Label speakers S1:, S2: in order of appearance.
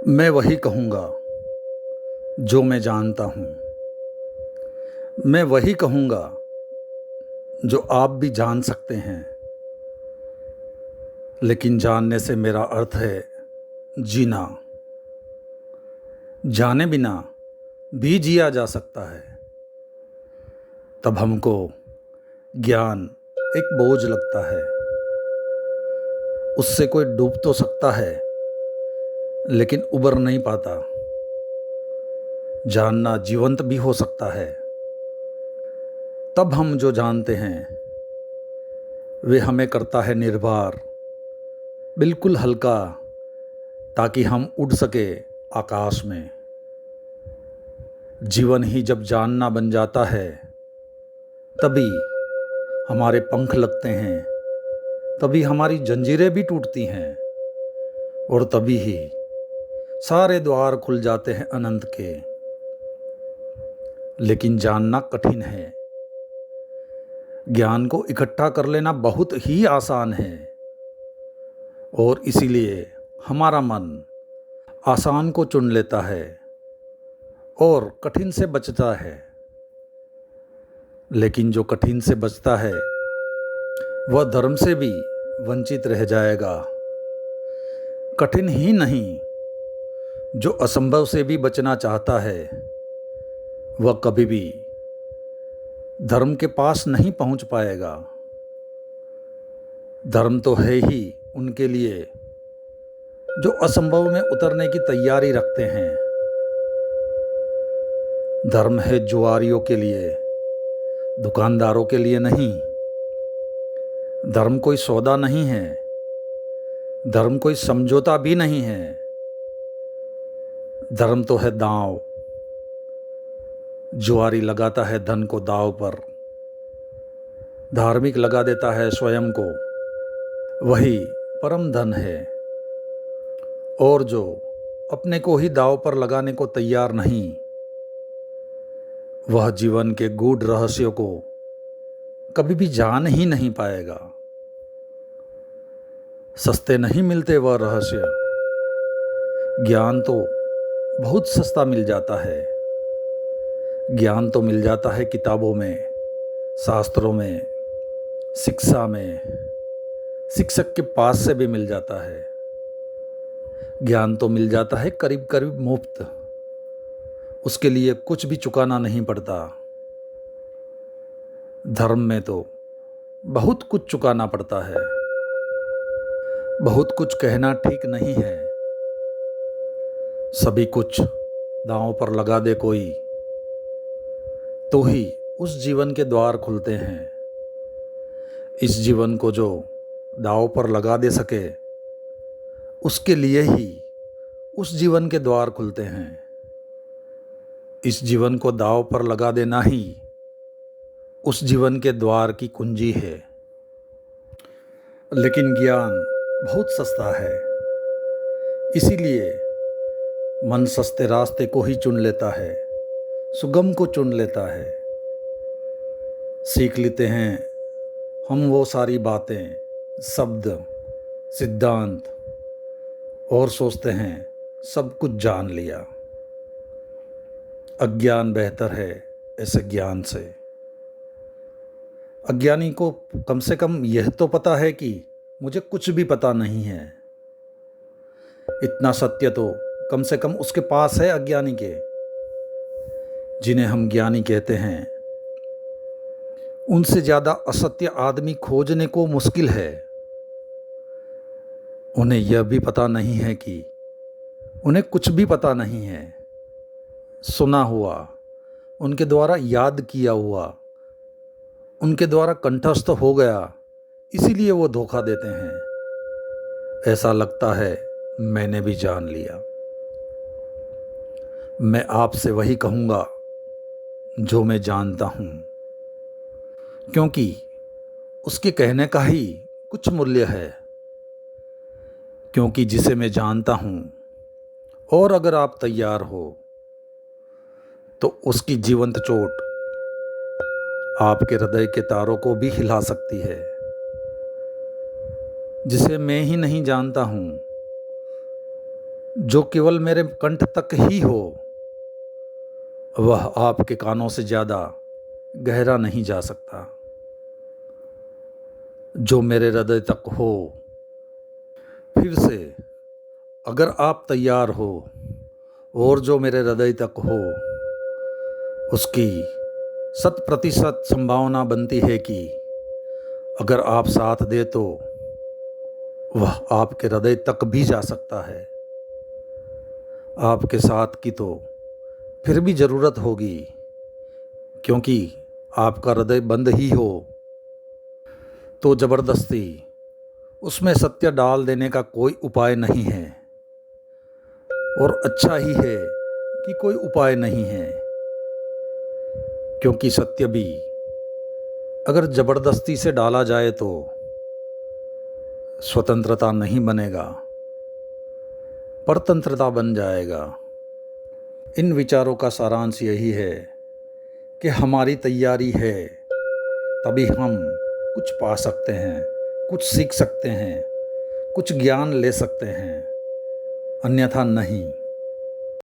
S1: मैं वही कहूँगा जो मैं जानता हूँ। मैं वही कहूँगा जो आप भी जान सकते हैं। लेकिन जानने से मेरा अर्थ है जीना। जाने बिना भी जिया जा सकता है। तब हमको ज्ञान एक बोझ लगता है। उससे कोई डूब तो सकता है लेकिन उबर नहीं पाता। जानना जीवंत भी हो सकता है। तब हम जो जानते हैं वे हमें करता है निर्भर, बिल्कुल हल्का, ताकि हम उड़ सके आकाश में। जीवन ही जब जानना बन जाता है तभी हमारे पंख लगते हैं, तभी हमारी जंजीरें भी टूटती हैं और तभी ही सारे द्वार खुल जाते हैं अनंत के। लेकिन जानना कठिन है। ज्ञान को इकट्ठा कर लेना बहुत ही आसान है और इसीलिए हमारा मन आसान को चुन लेता है और कठिन से बचता है। लेकिन जो कठिन से बचता है वह धर्म से भी वंचित रह जाएगा। कठिन ही नहीं, जो असंभव से भी बचना चाहता है वह कभी भी धर्म के पास नहीं पहुंच पाएगा। धर्म तो है ही उनके लिए जो असंभव में उतरने की तैयारी रखते हैं। धर्म है जुआरियों के लिए, दुकानदारों के लिए नहीं। धर्म कोई सौदा नहीं है। धर्म कोई समझौता भी नहीं है। धर्म तो है दांव। जुआरी लगाता है धन को दांव पर, धार्मिक लगा देता है स्वयं को। वही परम धन है। और जो अपने को ही दांव पर लगाने को तैयार नहीं, वह जीवन के गूढ़ रहस्यों को कभी भी जान ही नहीं पाएगा। सस्ते नहीं मिलते वह रहस्य। ज्ञान तो बहुत सस्ता मिल जाता है। ज्ञान तो मिल जाता है किताबों में, शास्त्रों में, शिक्षा में, शिक्षक के पास से भी मिल जाता है। ज्ञान तो मिल जाता है करीब करीब मुफ्त। उसके लिए कुछ भी चुकाना नहीं पड़ता। धर्म में तो बहुत कुछ चुकाना पड़ता है। बहुत कुछ कहना ठीक नहीं है। सभी कुछ दांव पर लगा दे कोई तो ही उस जीवन के द्वार खुलते हैं। इस जीवन को जो दांव पर लगा दे सके उसके लिए ही उस जीवन के द्वार खुलते हैं। इस जीवन को दांव पर लगा देना ही उस जीवन के द्वार की कुंजी है। लेकिन ज्ञान बहुत सस्ता है। इसीलिए मन सस्ते रास्ते को ही चुन लेता है, सुगम को चुन लेता है। सीख लेते हैं हम वो सारी बातें, शब्द, सिद्धांत और सोचते हैं सब कुछ जान लिया। अज्ञान बेहतर है ऐसे ज्ञान से। अज्ञानी को कम से कम यह तो पता है कि मुझे कुछ भी पता नहीं है। इतना सत्य तो कम से कम उसके पास है अज्ञानी के। जिन्हें हम ज्ञानी कहते हैं उनसे ज़्यादा असत्य आदमी खोजने को मुश्किल है। उन्हें यह भी पता नहीं है कि उन्हें कुछ भी पता नहीं है। सुना हुआ, उनके द्वारा याद किया हुआ, उनके द्वारा कंठस्थ हो गया, इसीलिए वो धोखा देते हैं। ऐसा लगता है मैंने भी जान लिया। मैं आपसे वही कहूँगा जो मैं जानता हूँ, क्योंकि उसके कहने का ही कुछ मूल्य है। क्योंकि जिसे मैं जानता हूँ और अगर आप तैयार हो तो उसकी जीवंत चोट आपके हृदय के तारों को भी हिला सकती है। जिसे मैं ही नहीं जानता हूँ, जो केवल मेरे कंठ तक ही हो, वह आपके कानों से ज़्यादा गहरा नहीं जा सकता। जो मेरे हृदय तक हो, फिर से अगर आप तैयार हो और जो मेरे हृदय तक हो, उसकी 100% संभावना बनती है कि अगर आप साथ दे तो वह आपके हृदय तक भी जा सकता है। आपके साथ की तो फिर भी ज़रूरत होगी, क्योंकि आपका हृदय बंद ही हो तो ज़बरदस्ती उसमें सत्य डाल देने का कोई उपाय नहीं है। और अच्छा ही है कि कोई उपाय नहीं है, क्योंकि सत्य भी अगर ज़बरदस्ती से डाला जाए तो स्वतंत्रता नहीं बनेगा, परतंत्रता बन जाएगा। इन विचारों का सारांश यही है कि हमारी तैयारी है तभी हम कुछ पा सकते हैं, कुछ सीख सकते हैं, कुछ ज्ञान ले सकते हैं, अन्यथा नहीं।